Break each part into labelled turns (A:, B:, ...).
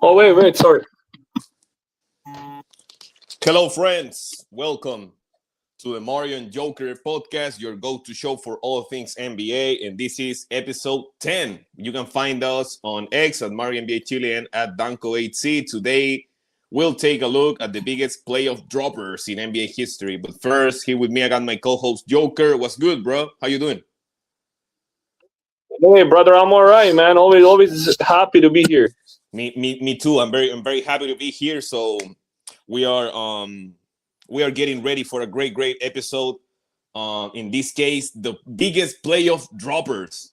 A: Oh, wait, sorry.
B: Hello, friends. Welcome to the Mario and Djoker podcast, your go-to show for all things NBA. And this is episode 10. You can find us on X at Mario NBA Chile and at Danco8C. Today, we'll take a look at the biggest playoff droppers in NBA history. But first, here with me, I got my co-host Djoker. What's good, bro? How you doing?
A: Hey, brother, I'm all right, man. Always happy to be here.
B: Me too. I'm very happy to be here. So we are we are getting ready for a great episode. In this case, the biggest playoff droppers.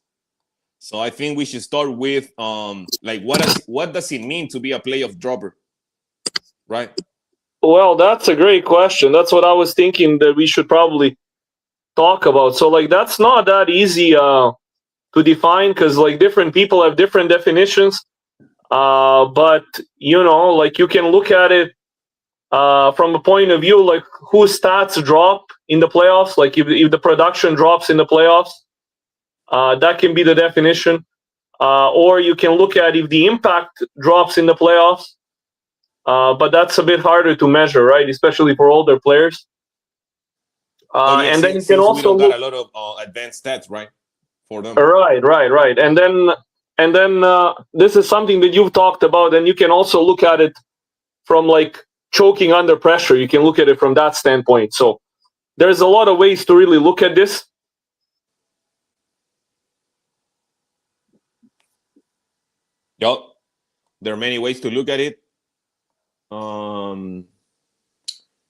B: So I think we should start with like what does it mean to be a playoff dropper, right?
A: Well, that's a great question. That's what I was thinking that we should probably talk about. So, like, that's not that easy to define because, like, different people have different definitions. But like, you can look at it from a point of view like whose stats drop in the playoffs. Like, if the production drops in the playoffs, that can be the definition. Or you can look at if the impact drops in the playoffs. But that's a bit harder to measure, right? Especially for older players.
B: Oh yeah,
A: And then you can
B: since we
A: also
B: don't got
A: look.
B: a lot of advanced stats, right, for them.
A: Right. And then this is something that you've talked about, and you can also look at it from like choking under pressure. You can look at it from that standpoint. So there's a lot of ways to really look at this.
B: Yup, there are many ways to look at it. Um,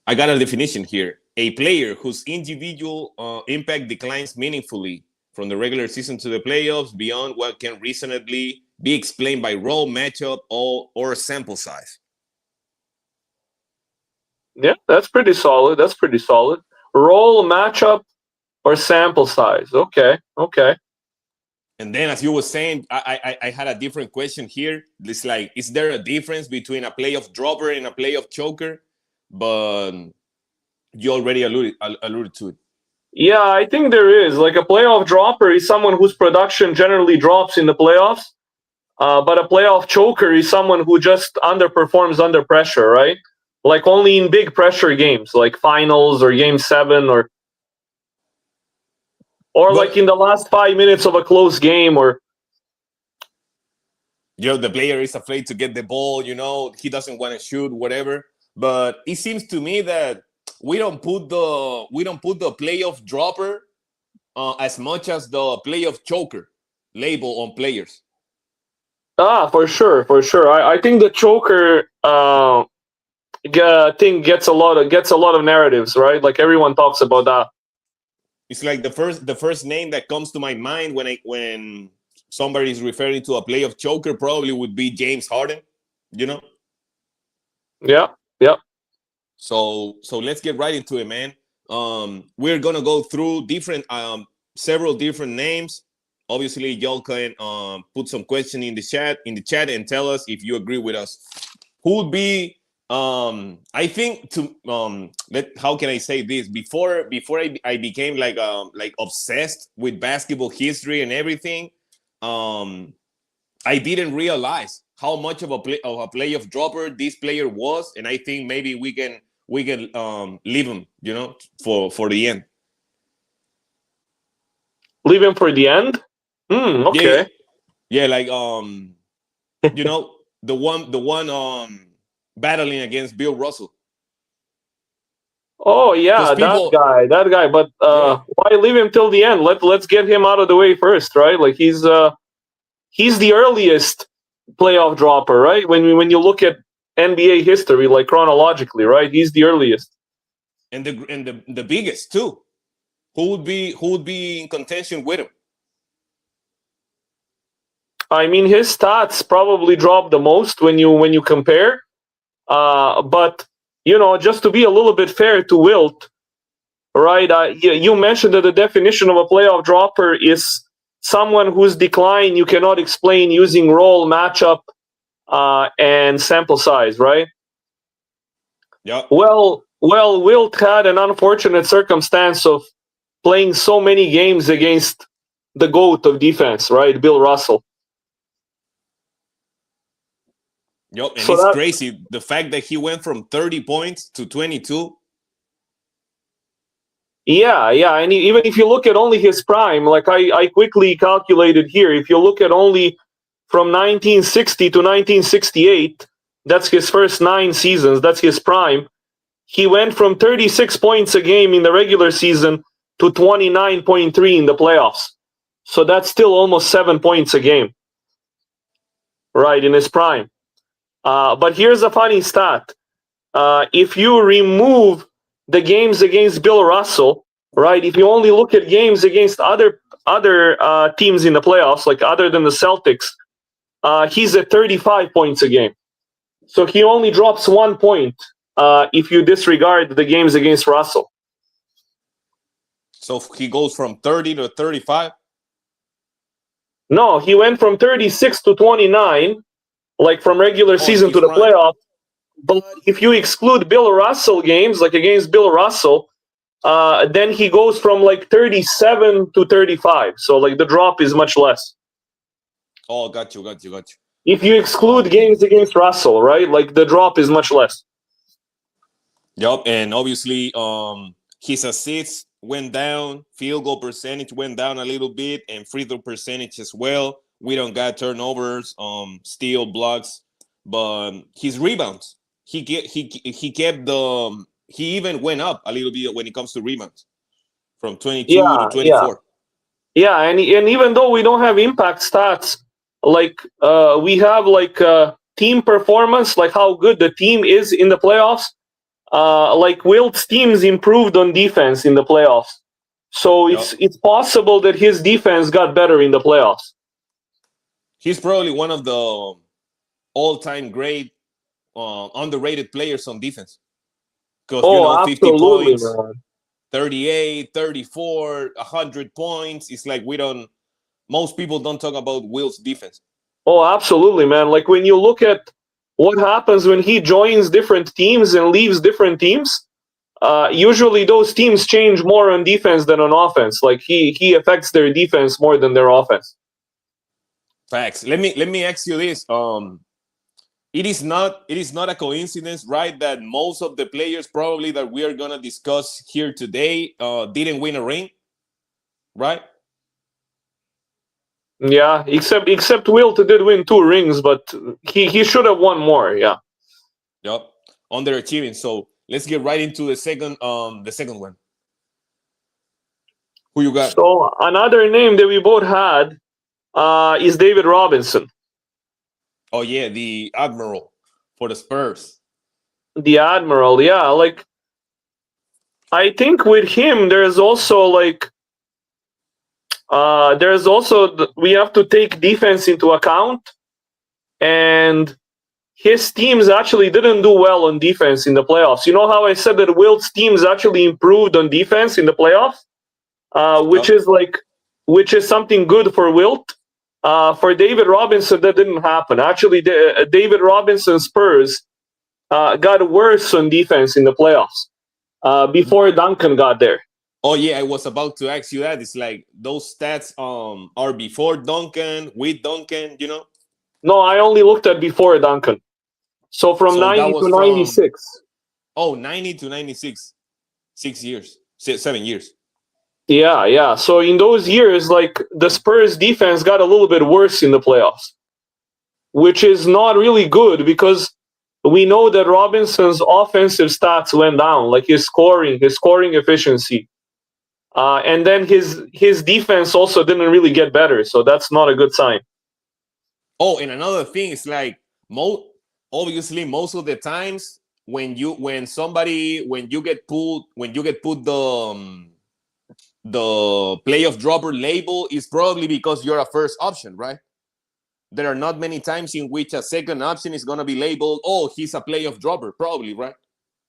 B: I got a definition here. A player whose individual impact declines meaningfully from the regular season to the playoffs beyond what can reasonably be explained by role, matchup, or sample size.
A: Yeah, that's pretty solid. Role, matchup, or sample size. Okay.
B: And then, as you were saying, I had a different question here. It's like, is there a difference between a playoff dropper and a playoff choker? But you already alluded to it.
A: Yeah, I think there is. Like, a playoff dropper is someone whose production generally drops in the playoffs. But a playoff choker is someone who just underperforms under pressure, right? Like, only in big pressure games, like finals or game 7, or like in
B: But
A: the last 5 minutes of a close game, or
B: the player is afraid to get the ball. He doesn't want to shoot, whatever. But it seems to me that we don't put the playoff dropper as much as the playoff choker label on players.
A: for sure. I think the choker thing gets a lot of narratives, right? Like, everyone talks about that.
B: It's like the first name that comes to my mind when somebody is referring to a playoff choker probably would be James Harden. You know.
A: Yeah.
B: So let's get right into it, man. We're gonna go through several different names. Obviously, y'all can put some question in the chat and tell us if you agree with us. Who would be I think to how can I say this? Before I became like obsessed with basketball history and everything, um I didn't realize how much of a playoff dropper this player was, and I think maybe we can leave him, for the end.
A: Leave him for the end.
B: Yeah,
A: Okay.
B: yeah, like the one battling against Bill Russell,
A: Oh
B: because
A: yeah, that
B: people,
A: guy, that guy. But
B: yeah,
A: why leave him till the end? Let's get him out of the way first, right? Like, he's the earliest playoff dropper, right? When you look at NBA history, like, chronologically, right? He's the earliest.
B: and the biggest too. Who would be in contention with him?
A: I mean, his stats probably drop the most when you compare. But just to be a little bit fair to Wilt, right? You mentioned that the definition of a playoff dropper is someone whose decline you cannot explain using role, matchup, and sample size, right?
B: Yeah.
A: Well, Wilt had an unfortunate circumstance of playing so many games against the GOAT of defense, right? Bill Russell.
B: Yup, and
A: So
B: it's
A: that
B: crazy the fact that he went from 30 points to 22.
A: yeah, and even if you look at only his prime, like I quickly calculated here, if you look at only from 1960 to 1968, that's his first 9 seasons, that's his prime. He went from 36 points a game in the regular season to 29.3 in the playoffs. So that's still almost 7 points a game, right, in his prime. But here's a funny stat. If you remove the games against Bill Russell, right, if you only look at games against other teams in the playoffs, like other than the Celtics, he's at 35 points a game. So he only drops 1 point if you disregard the games against Russell.
B: So he goes from 30 to 35.
A: No, he went from 36 to 29, like from regular
B: Oh, in
A: season
B: his
A: to the
B: prime.
A: playoff. But if you exclude Bill Russell games, like against Bill Russell, then he goes from like 37 to 35. So like the drop is much less.
B: Oh, got you.
A: If you exclude games against Russell, right? Like the drop is much less.
B: Yup, and obviously, his assists went down, field goal percentage went down a little bit, and free throw percentage as well. We don't got turnovers, steal, blocks, but his rebounds, he kept the he even went up a little bit when it comes to rebounds from 22 to
A: Yeah, yeah,
B: 24.
A: yeah. And even though we don't have impact stats, like we have like team performance, like how good the team is in the playoffs. Like Wilt's teams improved on defense in the playoffs. So
B: Yup.
A: it's possible that his defense got better in the playoffs.
B: He's probably one of the all-time great underrated players on defense because
A: Oh,
B: 50
A: absolutely,
B: points,
A: man.
B: 38, 34, 100 points. It's like most people don't talk about Will's defense.
A: Oh, absolutely, man. Like when you look at what happens when he joins different teams and leaves different teams, usually those teams change more on defense than on offense. Like he affects their defense more than their offense.
B: Facts. Let me ask you this. It is not a coincidence, right, that most of the players probably that we are gonna discuss here today didn't win a ring, right?
A: Yeah, except Wilt did win 2 rings, but he should have won more. Yeah.
B: Yep. Underachieving. So let's get right into the second one. Who you got?
A: So another name that we both had is David Robinson,
B: Oh yeah, the Admiral for the Spurs.
A: the Admiral. Yeah, like I think with him there's also like we have to take defense into account, and his teams actually didn't do well on defense in the playoffs. You know how I said that Wilt's teams actually improved on defense in the playoffs, which
B: Yep.
A: is something good for Wilt. For David Robinson, that didn't happen. Actually, David Robinson Spurs got worse on defense in the playoffs before Duncan got there.
B: Oh yeah, I was about to ask you that. It's like those stats are before Duncan, with Duncan.
A: No, I only looked at before Duncan. So from
B: So that
A: 90
B: was
A: to
B: from
A: 96.
B: 90 to 96. 6 years. 7 years.
A: Yeah, yeah. So in those years, like the Spurs defense got a little bit worse in the playoffs, which is not really good because we know that Robinson's offensive stats went down, like his scoring efficiency. And then his defense also didn't really get better, so that's not a good sign.
B: Oh, and another thing is like obviously most of the times when you get put the playoff dropper label is probably because you're a first option, right? There are not many times in which a second option is gonna be labeled, oh, he's a playoff dropper, probably, right?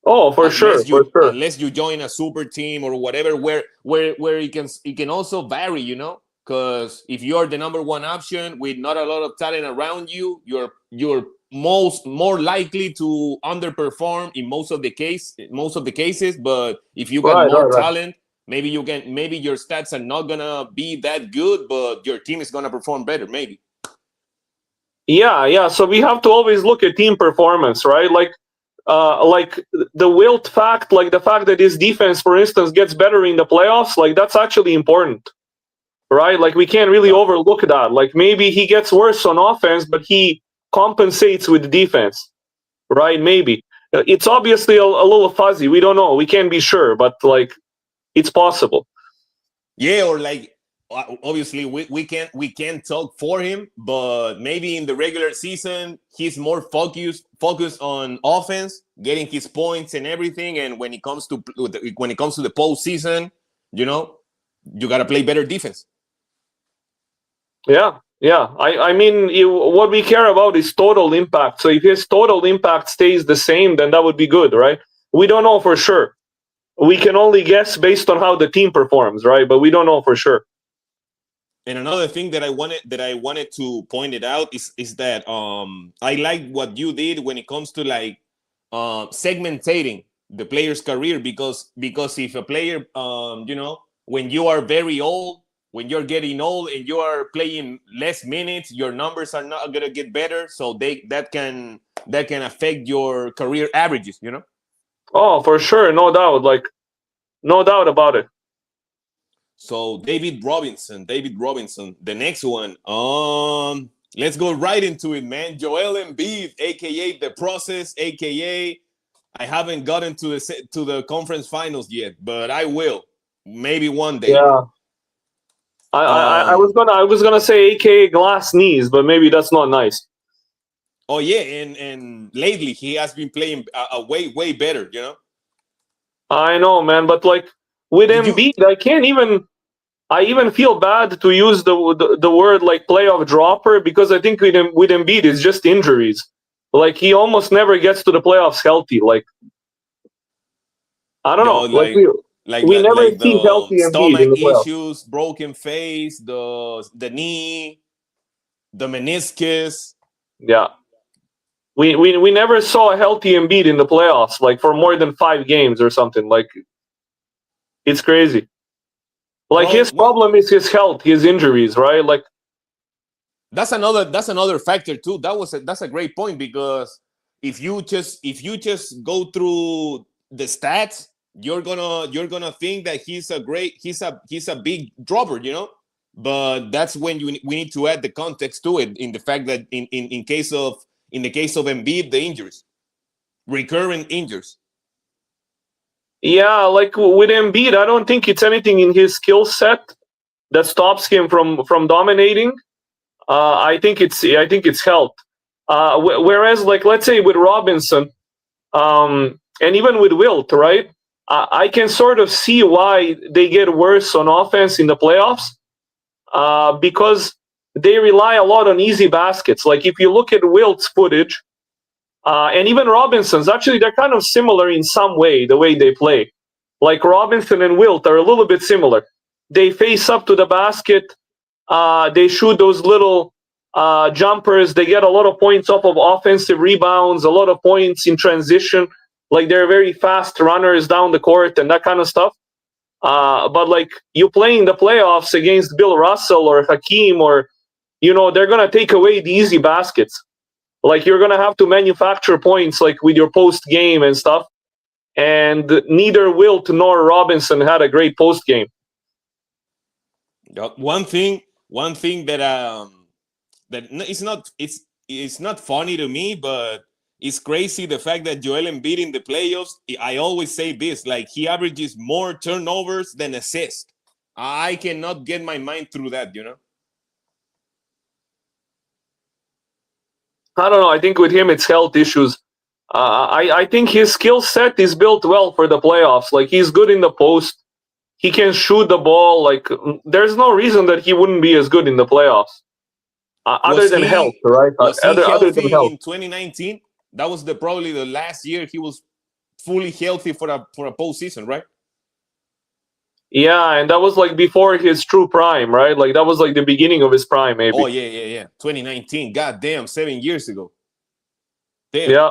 A: Oh, for sure, for sure.
B: Unless you join a super team or whatever, where it can also vary, because if you are the number one option with not a lot of talent around you, you're more likely to underperform in most of the cases. But if you got
A: Right,
B: more
A: right, right.
B: talent, maybe your stats are not gonna be that good, but your team is gonna perform better, maybe.
A: Yeah. So we have to always look at team performance, right? Like the wilt fact, like the fact that his defense, for instance, gets better in the playoffs, like that's actually important, right? Like we can't really
B: Yeah.
A: overlook that. Like maybe he gets worse on offense, but he compensates with defense, right? Maybe it's obviously a little fuzzy. We don't know. We can't be sure, but like it's possible.
B: Yeah, or like obviously we can't talk for him, but maybe in the regular season he's more focused on offense, getting his points and everything. And when it comes to the postseason, you know, you gotta play better defense.
A: Yeah. I mean, what we care about is total impact. So if his total impact stays the same, then that would be good, right? We don't know for sure. We can only guess based on how the team performs, right? But we don't know for sure.
B: And another thing that I wanted to point it out is that I like what you did when it comes to like segmentating the player's career, because if a player when you are very old, when you're getting old and you are playing less minutes, your numbers are not gonna get better, so that can affect your career averages.
A: Oh, for sure, no doubt. Like no doubt about it.
B: So David Robinson, the next one. Let's go right into it, man. Joel Embiid, aka the process, aka I haven't gotten to the conference finals yet, but I will, maybe one day.
A: Yeah. I was
B: Um.
A: gonna say AKA glass knees, but maybe that's not nice.
B: Oh yeah, and lately he has been playing a way better.
A: I know, man, but like with
B: Did you?
A: Embiid, I even feel bad to use the word like playoff dropper because I think with Embiid it's just injuries. Like he almost never gets to the playoffs healthy. Like I don't know. Like
B: Like like
A: we
B: like,
A: never
B: like
A: see
B: the
A: healthy Embiid in
B: stomach
A: the playoffs.
B: issues, broken face, the knee, the meniscus.
A: Yeah. We never saw a healthy Embiid in the playoffs, like for more than 5 games or something. Like it's crazy. Like
B: Well,
A: his problem is his health, his injuries, right? Like
B: that's another factor too. That's a great point, because if you just go through the stats, you're gonna think that he's a big dropper. But that's when we need to add the context to it, in the fact that in the case of Embiid, the injuries, recurrent injuries.
A: yeah, like with Embiid, I don't think it's anything in his skill set that stops him from dominating. I think it's health. Whereas, like let's say with Robinson, and even with Wilt, right? I can sort of see why they get worse on offense in the playoffs because they rely a lot on easy baskets. Like if you look at Wilt's footage and even Robinson's, actually they're kind of similar in some way, the way they play. Like Robinson and Wilt are a little bit similar. They face up to the basket. They shoot those little jumpers. They get a lot of points off of offensive rebounds, a lot of points in transition. Like they're very fast runners down the court and that kind of stuff. But like you play in the playoffs against Bill Russell or Hakeem, or they're gonna take away the easy baskets. Like you're gonna have to manufacture points like with your post game and stuff. And neither Wilt nor Robinson had a great post game.
B: Yep. One thing that it's not funny to me, but it's crazy, the fact that Joel Embiid in the playoffs. I always say this, like he averages more turnovers than assists. I cannot get my mind through that.
A: I don't know. I think with him it's health issues. I think his skill set is built well for the playoffs. Like he's good in the post. He can shoot the ball. Like there's no reason that he wouldn't be as good in the playoffs. Other
B: Was
A: than health,
B: he
A: right?
B: was he
A: Other than
B: healthy
A: health.
B: in 2019? That was probably the last year he was fully healthy for a postseason, right?
A: Yeah, and that was like before his true prime, right? Like that was like the beginning of his prime,
B: Oh
A: maybe.
B: yeah. 2019. God damn, 7 years ago. Damn.
A: Yeah.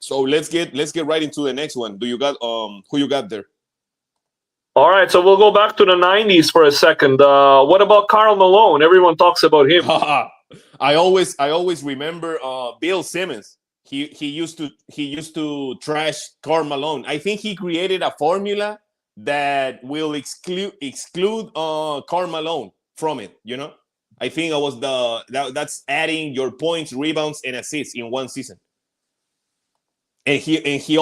B: So let's get right into the next one. Do you got who you got there?
A: All right, so we'll go back to the '90s for a second. What about Karl Malone? Everyone talks about him.
B: I always remember Bill Simmons. He used to trash Karl Malone. I think he created a formula that will exclude Karl Malone from it. You know, I think it was that's adding your points, rebounds, and assists in one season. And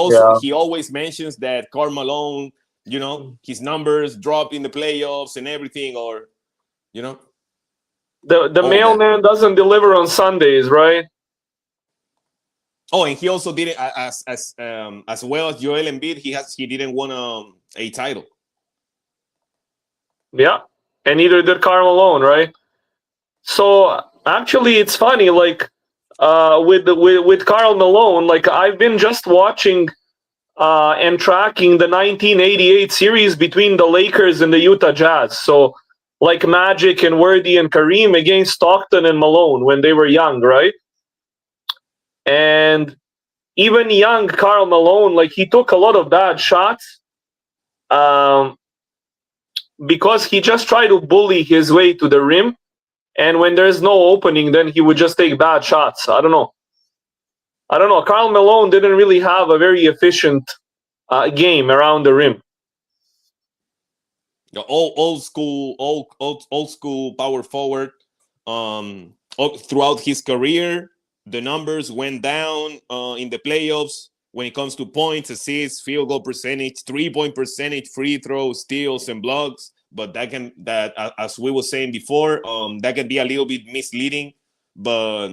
A: Yeah.
B: he always mentions that Karl Malone, you know, his numbers drop in the playoffs and everything, or you know,
A: The
B: all that.
A: mailman doesn't deliver on Sundays, right?
B: Oh, and he also did it as well as Joel Embiid. He didn't win a title.
A: Yeah. And neither did Karl Malone, right? So actually, it's funny. Like with Karl Malone, like I've been just watching and tracking the 1988 series between the Lakers and the Utah Jazz. So like Magic and Worthy and Kareem against Stockton and Malone when they were young, right? And even young Karl Malone, like he took a lot of bad shots um, because he just tried to bully his way to the rim. And when there's no opening, then he would just take bad shots. I don't know. I don't know. Karl Malone didn't really have a very efficient game around the rim.
B: The old school power forward. Throughout his career, the numbers went down in the playoffs when it comes to points, assists, field goal percentage, 3-point percentage, free throws, steals, and blocks. But as we were saying before, that can be a little bit misleading. But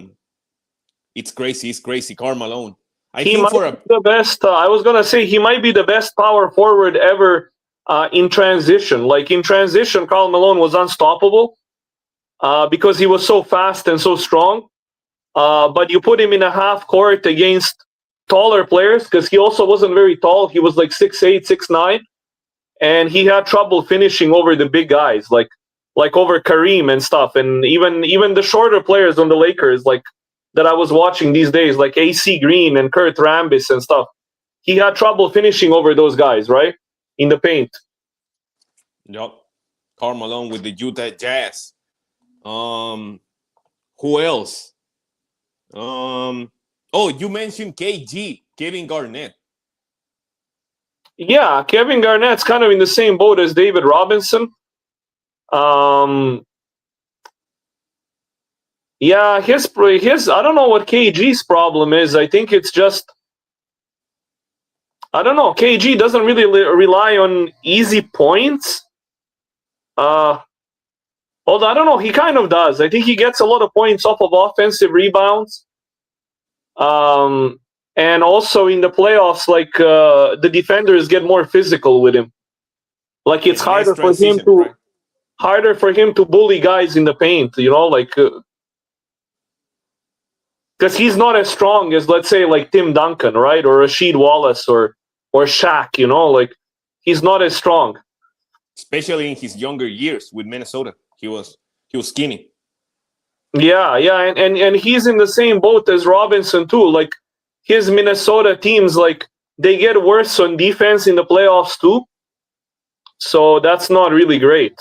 B: it's crazy. It's crazy. Karl Malone. I
A: He
B: think
A: might
B: for
A: be
B: a
A: the best. I was gonna say he might be the best power forward ever in transition. Like in transition, Karl Malone was unstoppable because he was so fast and so strong. But you put him in a half court against taller players because he also wasn't very tall. He was like 6'8", 6'9", and he had trouble finishing over the big guys, like over Kareem and stuff, and even the shorter players on the Lakers, like that I was watching these days, like AC Green and Kurt Rambis and stuff. He had trouble finishing over those guys, right, in the paint.
B: Yep, Karl Malone with the Utah Jazz. Um, who else? Oh, you mentioned KG, Kevin Garnett.
A: Yeah, Kevin Garnett's kind of in the same boat as David Robinson. Um, yeah, his I don't know what KG's problem is. I think it's just I don't know. KG doesn't really rely on easy points. Uh, although I don't know, he kind of does. I think he gets a lot of points off of offensive rebounds. Um, and also in the playoffs, like the defenders get more physical with him. Like it's
B: And less transition, right?
A: harder for him to bully guys in the paint. You know, like because he's not as strong as let's say like Tim Duncan, right, or Rasheed Wallace or Shaq. You know, like he's not as strong.
B: Especially in his younger years with Minnesota, he was skinny.
A: Yeah, yeah, and he's in the same boat as Robinson too. Like his Minnesota teams, like they get worse on defense in the playoffs too. So that's not really great.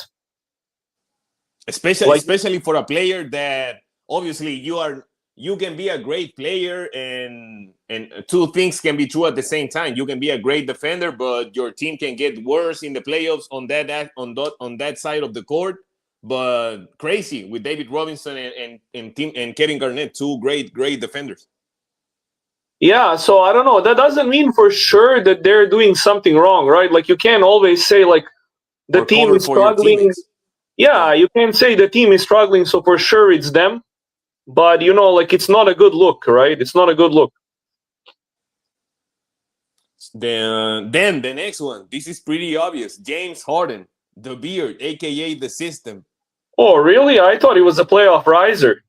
A: Like
B: Especially for a player that obviously you can be a great player and two things can be true at the same time. You can be a great defender, but your team can get worse in the playoffs on that side of the court. But crazy with David Robinson and Kevin Garnett, two great defenders.
A: yeah, so I don't know. That doesn't mean for sure that they're doing something wrong, right? Like you can't always say like the
B: Or
A: team
B: cover
A: is
B: for your
A: struggling.
B: teammates.
A: Yeah,
B: Yeah.
A: you can't say the team is struggling, so for sure it's them. But you know, like it's not a good look, right? It's not a good look.
B: Then the next one. This is pretty obvious. James Harden, the beard, aka the system.
A: Oh, really? I thought he was a playoff riser.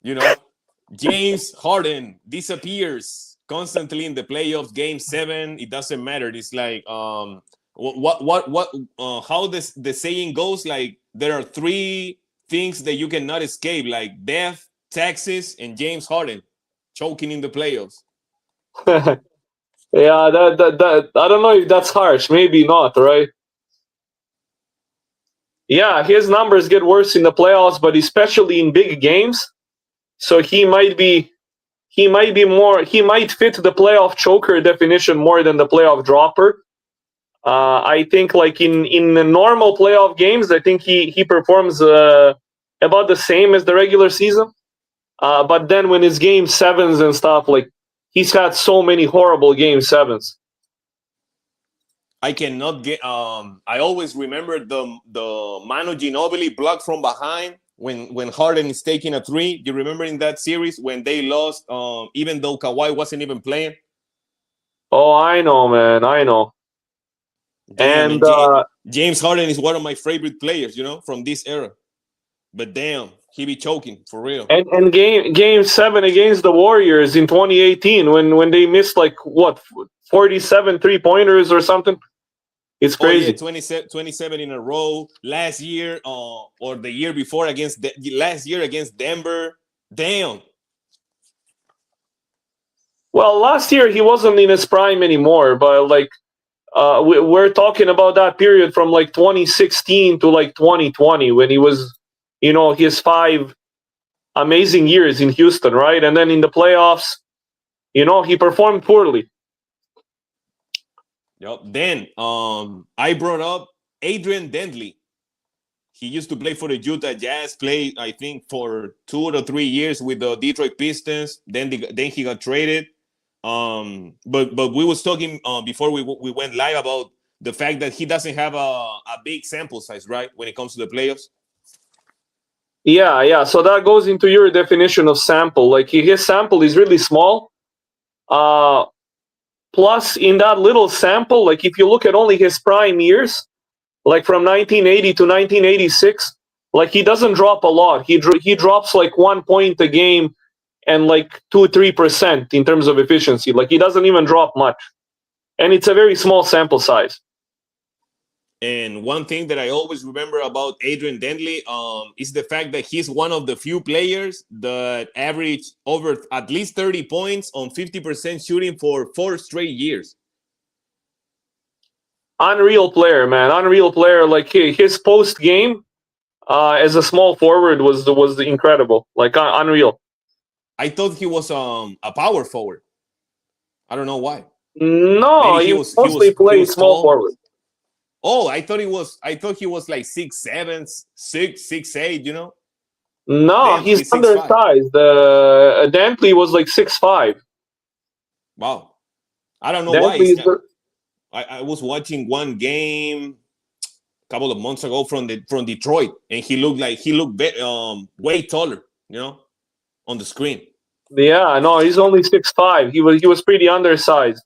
B: You know, James Harden disappears constantly in the playoffs. Game 7, it doesn't matter. It's like how this the saying goes. Like there are three things that you cannot escape, like death, taxes, and James Harden choking in the playoffs.
A: Yeah, that I don't know if that's harsh. Maybe not, right? Yeah, his numbers get worse in the playoffs, but especially in big games. So he might fit the playoff choker definition more than the playoff dropper. I think like in the normal playoff games, I think he performs about the same as the regular season. But then when it's game sevens and stuff, like he's had so many horrible game sevens.
B: I cannot get. I always remember the Manu Ginobili block from behind when Harden is taking a three. You remember in that series when they lost, even though Kawhi wasn't even playing.
A: Oh, I know, man. I know.
B: Damn,
A: And
B: and James Harden is one of my favorite players, from this era. But damn, he be choking for real.
A: and game seven against the Warriors in 2018 when they missed like what 47 3-pointers or something. It's
B: Oh yeah,
A: crazy.
B: 27 in a row. Last year, or the year before last year against Denver. Damn.
A: Well, last year he wasn't in his prime anymore, but like we're talking about that period from like 2016 to like 2020 when he was, his 5 amazing years in Houston, right? And then in the playoffs, he performed poorly.
B: Yep. Then I brought up Adrian Dantley. He used to play for the Utah Jazz, played I think for 2 or 3 years with the Detroit Pistons. Then he got traded. But we was talking before we went live about the fact that he doesn't have a big sample size, right? When it comes to the playoffs.
A: Yeah. So that goes into your definition of sample. Like his sample is really small. Plus, in that little sample, like if you look at only his prime years, like from 1980 to 1986, like he doesn't drop a lot. He drops like 1 point a game and like 2-3% in terms of efficiency. Like he doesn't even drop much, and it's a very small sample size.
B: And one thing that I always remember about Adrian Dantley is the fact that he's one of the few players that average over at least 30 points on 50% shooting for 4 straight years.
A: Unreal player, man. Unreal player. Like his post game as a small forward was incredible. Like unreal.
B: I thought he was a power forward. I don't know why.
A: No,
B: Maybe he
A: he
B: was he
A: mostly
B: was he
A: plays
B: was
A: small
B: tall.
A: forward.
B: Oh, I thought he was like 6'7", 6'8",
A: No,
B: Damn,
A: he's
B: he's 6'5".
A: undersized. Dantley was like 6'5".
B: Wow. I don't know why.
A: Dantley is
B: I was watching one game a couple of months ago from Detroit, and he looked way taller, on the screen.
A: yeah, no, he's only 6'5". He was pretty undersized.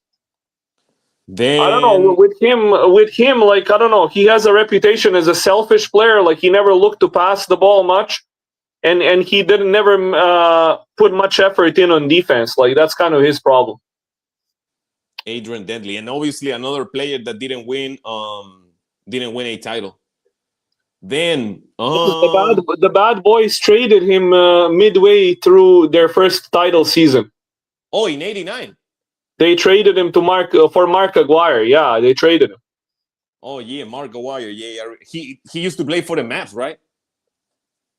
A: I don't know
B: Then
A: with him, like I don't know. He has a reputation as a selfish player. Like he never looked to pass the ball much, and he didn't never put much effort in on defense. Like that's kind of his problem.
B: Adrian Dantley, and obviously another player that didn't win a title. Then
A: The bad boys traded him midway through their first title season.
B: in '89.
A: They traded him to Mark Aguirre. Yeah, they traded him.
B: Oh yeah, Mark Aguirre. Yeah. He used to play for the Mavs, right?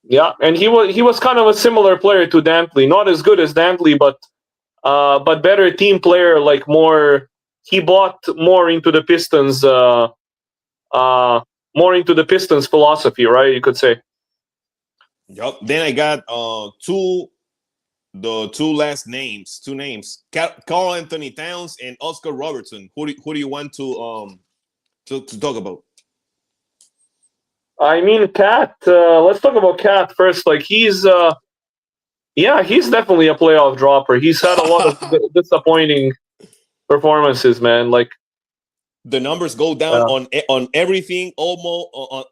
A: Yeah, and he was kind of a similar player to Dantley. Not as good as Dantley, but better team player. Like more, he bought more into the Pistons. More into the Pistons philosophy, right? You could say.
B: Yup. Then I got two last names, Carl Anthony Towns and Oscar Robertson. Who do you want to talk about?
A: I mean, Cat. Let's talk about Cat first. Like he's definitely a playoff dropper. He's had a lot of disappointing performances, man. Like
B: The numbers go down on everything almost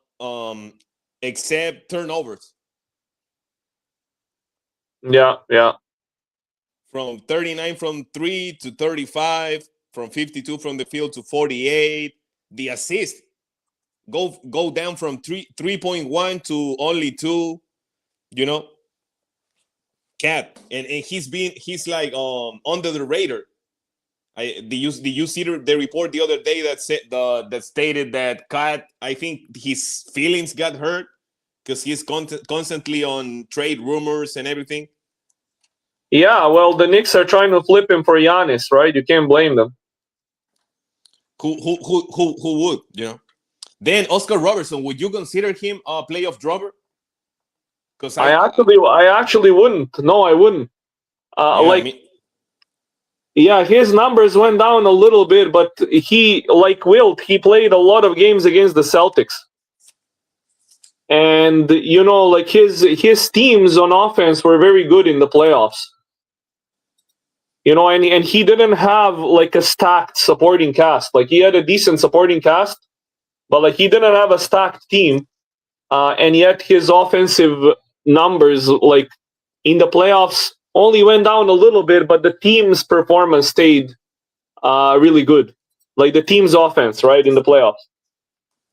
B: except turnovers.
A: yeah.
B: From 39 from 3 to 35, from 52 from the field to 48. The assist go down from 3.1 to only 2, you know. Cat, and he's like under the radar. Did you see the report the other day that said that stated that Cat, I think his feelings got hurt because he's constantly on trade rumors and everything.
A: Yeah, well, the Knicks are trying to flip him for Giannis, right? You can't blame them.
B: Who would, you know? Then Oscar Robertson, would you consider him a playoff dropper? Because
A: I actually wouldn't. No, I wouldn't.
B: yeah,
A: Like, yeah, his numbers went down a little bit, but he, like Wilt, he played a lot of games against the Celtics. And you know, like his teams on offense were very good in the playoffs. You know, and he didn't have like a stacked supporting cast. Like he had a decent supporting cast, but like he didn't have a stacked team. And yet his offensive numbers, like in the playoffs, only went down a little bit, but the team's performance stayed really good. Like the team's offense, right, in the playoffs.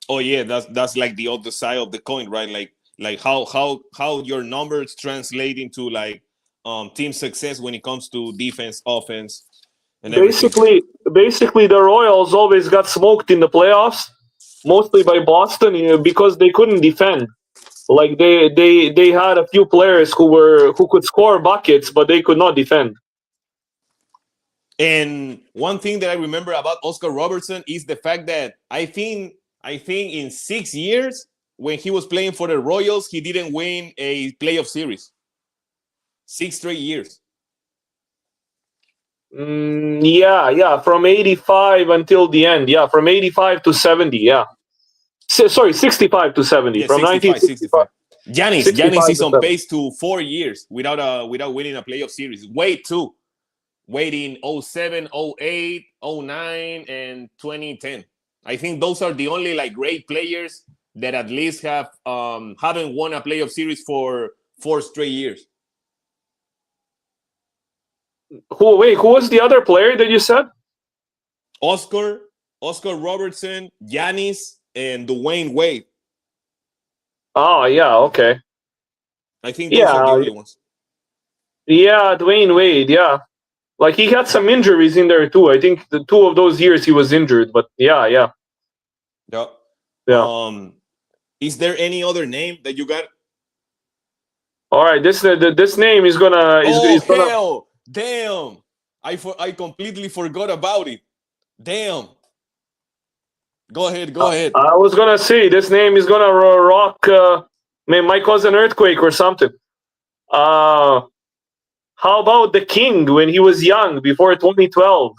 B: Oh yeah, that's like the other side of the coin, right? Like how your numbers translate into like team success when it comes to defense, offense, and everything.
A: Basically, the Royals always got smoked in the playoffs, mostly by Boston, because they couldn't defend. Like they had a few players who could score buckets, but they could not defend.
B: And one thing that I remember about Oscar Robertson is the fact that I think in 6 years when he was playing for the Royals, he didn't win a playoff series. 6 straight years.
A: Yeah, from 85 until the end. Yeah, from 85 to 70. Yeah. Sorry, 65 to 70.
B: Yeah,
A: From
B: 65.
A: 1965.
B: Giannis is on
A: 70.
B: pace to 4 years without winning a playoff series. Wait in 07, 08, 09, and 2010. I think those are the only like great players that at least haven't won a playoff series for 4 straight years.
A: Who was the other player that you said?
B: Oscar Robertson, Giannis, and Dwayne Wade.
A: Oh, yeah, okay.
B: I think those are the only ones.
A: Yeah, Dwayne Wade, yeah. Like he had some injuries in there too. I think the 2 of those years he was injured, but yeah.
B: Yeah.
A: Yeah.
B: Is there any other name that you got?
A: All right, this name is gonna
B: hell, damn! I completely forgot about it. Damn. Go ahead.
A: I was gonna say this name is gonna rock. Might cause an earthquake or something. How about the King when he was young before 2012?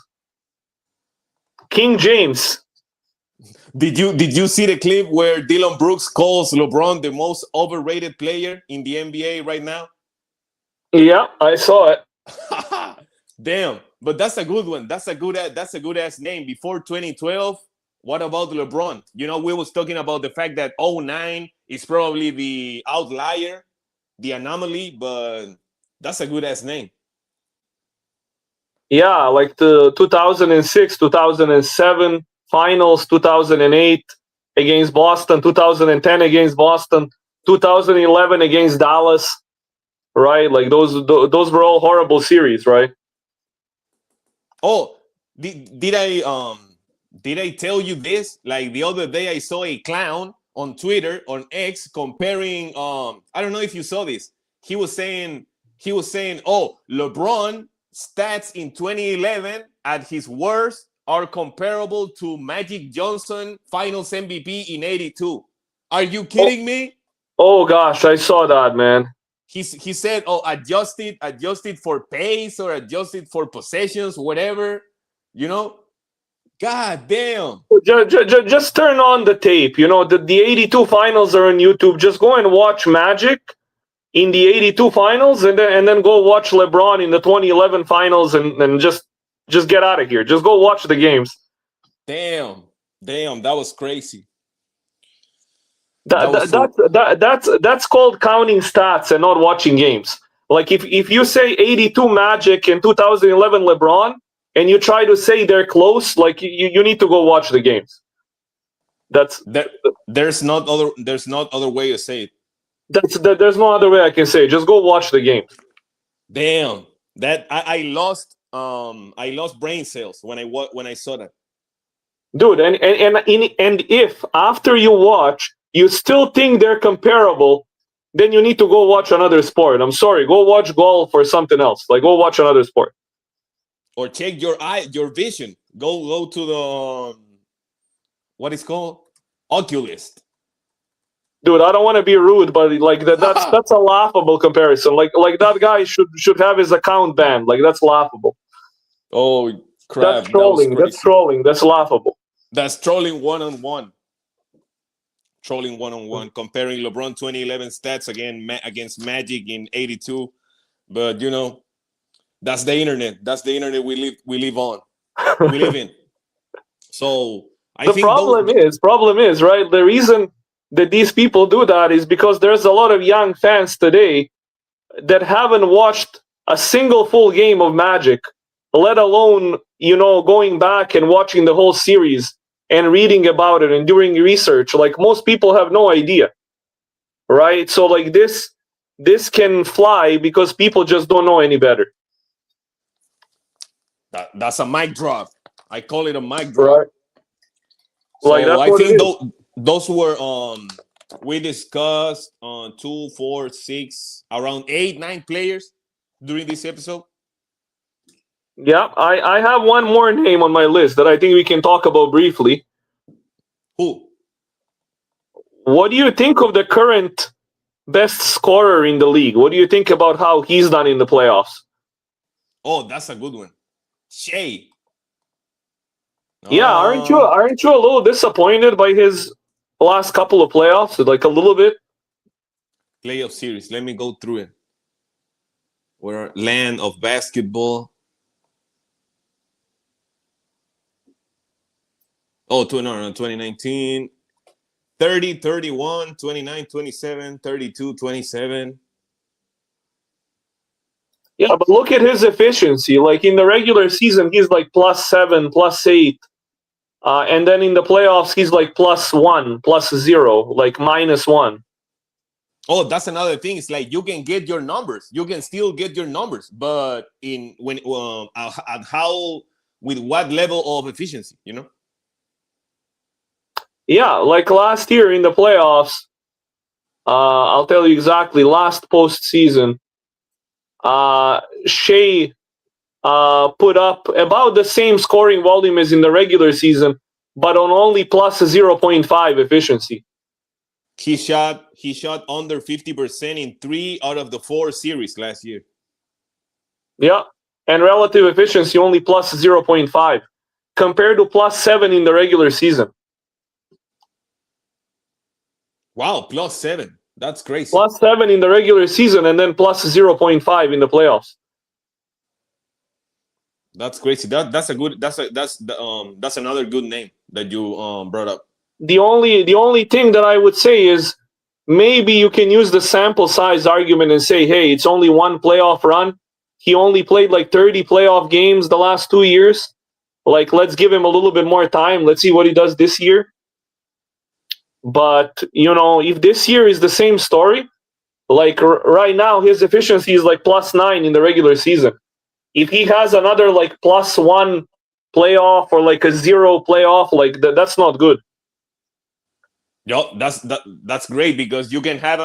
A: King James.
B: Did you see the clip where Dylan Brooks calls LeBron the most overrated player in the NBA right now?
A: Yeah, I saw it.
B: Damn, but that's a good one. That's a good ass name. Before 2012, what about LeBron? You know, we was talking about the fact that 09 is probably the outlier, the anomaly, but that's a good ass name.
A: Yeah, like the 2006, 2007 finals, 2008 against Boston, 2010 against Boston, 2011 against Dallas, right? Like those were all horrible series, right?
B: Oh, did I tell you this? Like the other day, I saw a clown on Twitter, on X, comparing. I don't know if you saw this. He was saying, oh, LeBron stats in 2011 at his worst are comparable to Magic Johnson Finals MVP in '82. Are you kidding me?
A: Oh gosh, I saw that, man.
B: He said, oh, adjusted for pace or adjusted for possessions, whatever, you know. God damn.
A: Just turn on the tape. You know, the 82 finals are on YouTube. Just go and watch Magic in the 82 finals and then go watch LeBron in the 2011 finals and just get out of here. Just go watch the games.
B: Damn, that was crazy.
A: That's called counting stats and not watching games. Like if you say 82 Magic and 2011 LeBron and you try to say they're close, like you need to go watch the games.
B: There's not other way to say it.
A: There's no other way I can say it. Just go watch the game.
B: Damn, that I lost I lost brain cells when I saw that.
A: Dude, and if after you watch you still think they're comparable, then you need to go watch another sport. I'm sorry, go watch golf or something else. Like, go watch another sport.
B: Or check your vision. Go to the what is called Oculist.
A: Dude, I don't want to be rude, but like that's a laughable comparison. Like that guy should have his account banned. Like, that's laughable.
B: Oh crap!
A: That's trolling. That's trolling. That's laughable.
B: That's trolling one-on-one. Trolling one-on-one, comparing LeBron 2011 stats against Magic in '82. But that's the internet. That's the internet we live on. We live in. So I think
A: problem is, right? The reason that these people do that is because there's a lot of young fans today that haven't watched a single full game of Magic, let alone, going back and watching the whole series and reading about it and doing research. Like, most people have no idea, right? So like this can fly because people just don't know any better.
B: That's a mic drop. I call it a mic drop.
A: Right.
B: So like, I think those were we discussed on 2, 4, 6, around 8, 9 players during this episode.
A: Yeah, I have one more name on my list that I think we can talk about briefly.
B: Who?
A: What do you think of the current best scorer in the league? What do you think about how he's done in the playoffs?
B: Oh, that's a good one. Shea.
A: Yeah, aren't you a little disappointed by his last couple of playoffs? Like, a little bit?
B: Playoff series. Let me go through it. We're land of basketball. Oh, 2019. 30, 31, 29, 27, 32, 27.
A: Yeah, but look at his efficiency. Like, in the regular season, he's like +7, +8. And then in the playoffs, he's like +1, +0, like -1.
B: Oh, that's another thing. It's like you can get your numbers. You can still get your numbers, but at how, with what level of efficiency,
A: Yeah, like last year in the playoffs, I'll tell you exactly, last postseason, Shea put up about the same scoring volume as in the regular season, but on only +0.5 efficiency.
B: He shot under 50% in 3 out of the 4 series last year.
A: Yeah, and relative efficiency only +0.5 compared to +7 in the regular season.
B: Wow, +7. That's crazy.
A: +7 in the regular season and then +0.5 in the playoffs.
B: That's crazy. That's another good name that you brought up.
A: The only thing that I would say is maybe you can use the sample size argument and say, hey, it's only one playoff run. He only played like 30 playoff games the last 2 years. Like, let's give him a little bit more time. Let's see what he does this year. But, if this year is the same story, like right now, his efficiency is like +9 in the regular season. If he has another like +1 playoff or like a 0 playoff, like that's not good.
B: Yeah, that's great because you can have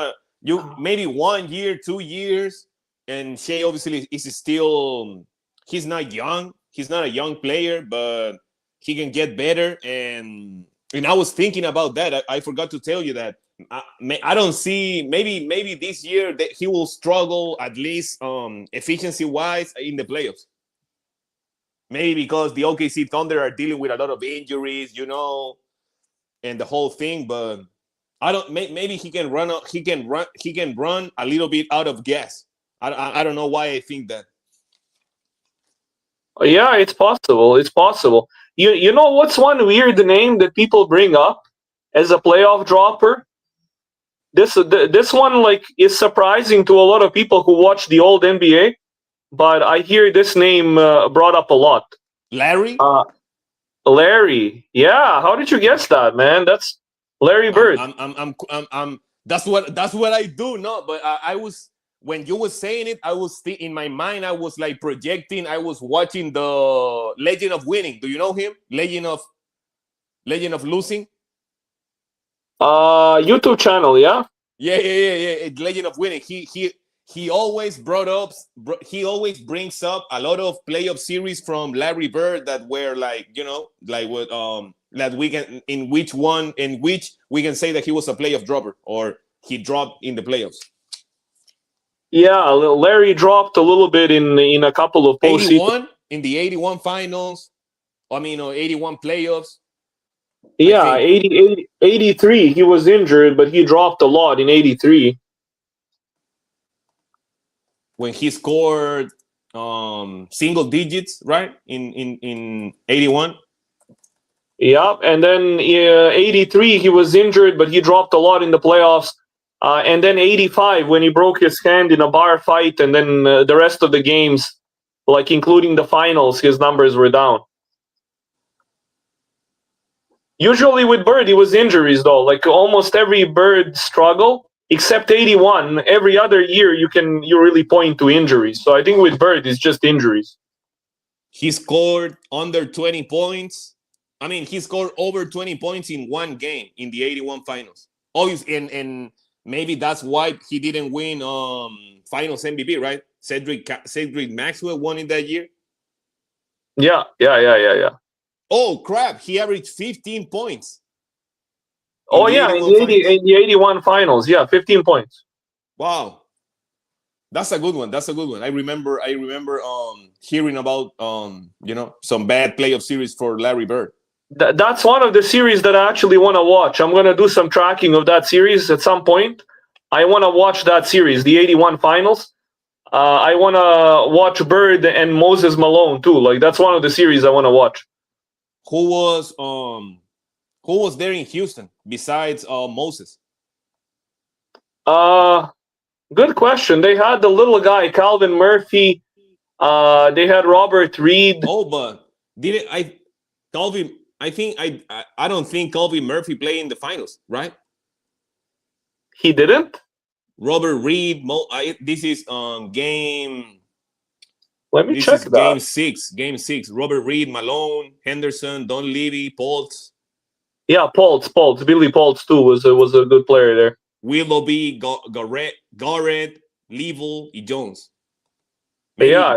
B: maybe 1 year, 2 years, and Shea obviously is still, he's not young. He's not a young player, but he can get better. And I was thinking about that. I forgot to tell you that I don't see, maybe this year that he will struggle at least efficiency wise in the playoffs. Maybe because the OKC Thunder are dealing with a lot of injuries, and the whole thing. But I don't. Maybe he can run. He can run a little bit out of gas. I don't know why I think that.
A: Yeah, it's possible. It's possible. You know what's one weird name that people bring up as a playoff dropper? This one like is surprising to a lot of people who watch the old NBA, but I hear this name brought up a lot.
B: Larry.
A: Larry. Yeah. How did you guess that, man? That's Larry Bird.
B: That's what I do. No, but I was when you were saying it, I was in my mind. I was like projecting. I was watching the Legend of Winning. Do you know him? Legend of Losing.
A: YouTube channel, yeah.
B: Yeah. Legend of Winning. He always he always brings up a lot of playoff series from Larry Bird that were like, like what that we can in which we can say that he was a playoff dropper or he dropped in the playoffs.
A: Yeah, Larry dropped a little bit in a couple of postseason.
B: 81 in the 81 finals. I mean, 81 playoffs.
A: Yeah, 83. He was injured, but he dropped a lot in 83.
B: When he scored single digits, right? In 81.
A: Yep, and then 83 he was injured, but he dropped a lot in the playoffs. And then 85 when he broke his hand in a bar fight, and then the rest of the games, like including the finals, his numbers were down. Usually with Bird, it was injuries though. Like almost every Bird struggle, except 81. Every other year, you really point to injuries. So I think with Bird, it's just injuries.
B: He scored under 20 points. I mean, he scored over 20 points in one game in the 81 finals. Obviously, and maybe that's why he didn't win finals MVP, right? Cedric Maxwell won it that year.
A: Yeah.
B: Oh crap! He averaged 15 points.
A: In the 81 finals, yeah, 15 points.
B: Wow, that's a good one. I remember hearing about some bad playoff series for Larry Bird.
A: That's one of the series that I actually want to watch. I'm going to do some tracking of that series at some point. I want to watch that series, the 81 finals. I want to watch Bird and Moses Malone too. Like that's one of the series I want to watch.
B: Who was there in Houston besides Moses?
A: Good question. They had the little guy Calvin Murphy. They had Robert Reed.
B: Oh, but I don't think Calvin Murphy played in the finals, right?
A: He didn't.
B: Robert Reed. This is game.
A: Let me check that.
B: Game 6. Robert Reed, Malone, Henderson, Don Levy, Poltz.
A: Yeah, Poltz. Billy Poltz too was a good player there.
B: Willoughby, Garrett, Level, and Jones.
A: Maybe. Yeah.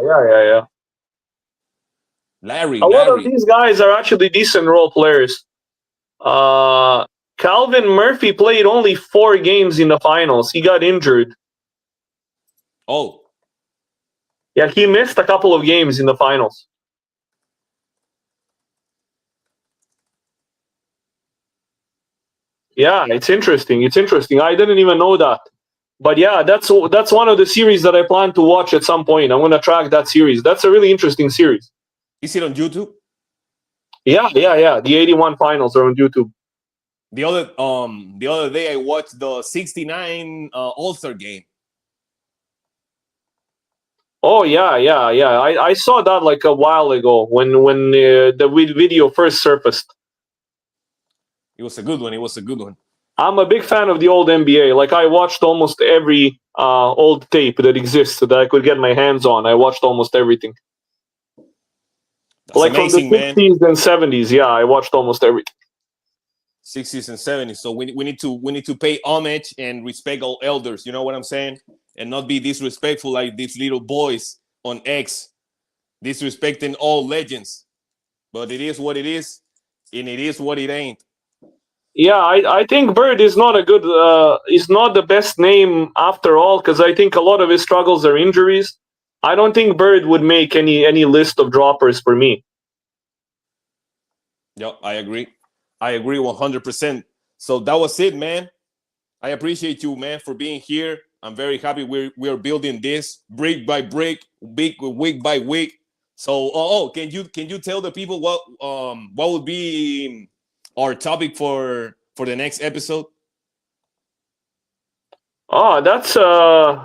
B: Larry.
A: A lot of these guys are actually decent role players. Calvin Murphy played only 4 games in the finals. He got injured.
B: Oh.
A: Yeah, he missed a couple of games in the finals. Yeah, it's interesting. I didn't even know that. But yeah, that's one of the series that I plan to watch at some point. I'm going to track that series. That's a really interesting series.
B: Is it on YouTube?
A: Yeah. The 81 finals are on YouTube.
B: The other day I watched the 69 All-Star game.
A: Oh yeah. I saw that like a while ago when the video first surfaced.
B: It was a good one.
A: I'm a big fan of the old NBA. Like I watched almost every old tape that exists that I could get my hands on. I watched almost everything.
B: That's like amazing,
A: from the 60s and 70s. Yeah, I watched almost everything.
B: 60s and 70s. So we need to pay homage and respect all elders. You know what I'm saying? And not be disrespectful like these little boys on X, disrespecting all legends. But it is what it is, and it is what it ain't.
A: Yeah, I think Bird is not is not the best name after all, because I think a lot of his struggles are injuries. I don't think Bird would make any list of droppers for me.
B: Yeah, I agree 100%. So that was it, man. I appreciate you, man, for being here. I'm very happy we're building this brick by brick, week by week. So, can you tell the people what would be our topic for the next episode?
A: Oh,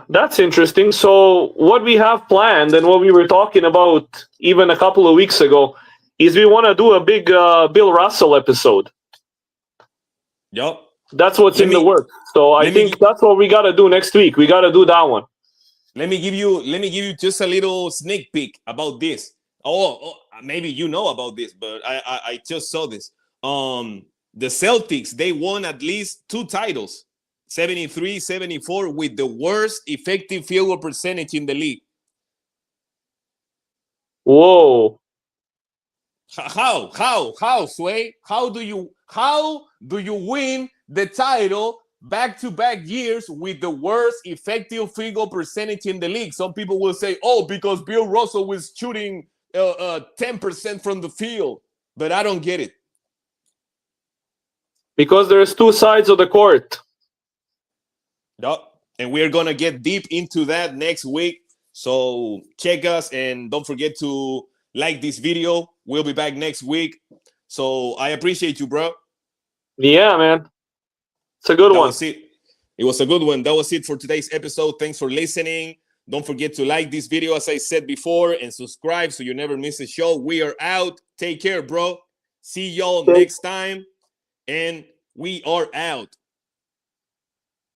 A: that's interesting. So what we have planned and what we were talking about even a couple of weeks ago is we want to do a big Bill Russell episode.
B: Yep.
A: That's what's in the works. So I think that's what we got to do next week. We got to do that one.
B: Let me give you just a little sneak peek about this. Maybe you know about this, but I just saw this. The Celtics, they won at least 2 titles, 73-74, with the worst effective field goal percentage in the league.
A: Whoa.
B: How, Sway? How do you win the title back-to-back years with the worst effective field goal percentage in the league? Some people will say, "Oh, because Bill Russell was shooting 10% from the field," but I don't get it.
A: Because there's 2 sides of the court.
B: No, and we're gonna get deep into that next week. So check us and don't forget to like this video. We'll be back next week. So I appreciate you, bro.
A: Yeah, man. It's a good
B: That
A: one.
B: was it. It was a good one. That was it for today's episode. Thanks for listening. Don't forget to like this video, as I said before, and subscribe so you never miss a show. We are out. Take care, bro. See y'all next time. And we are out.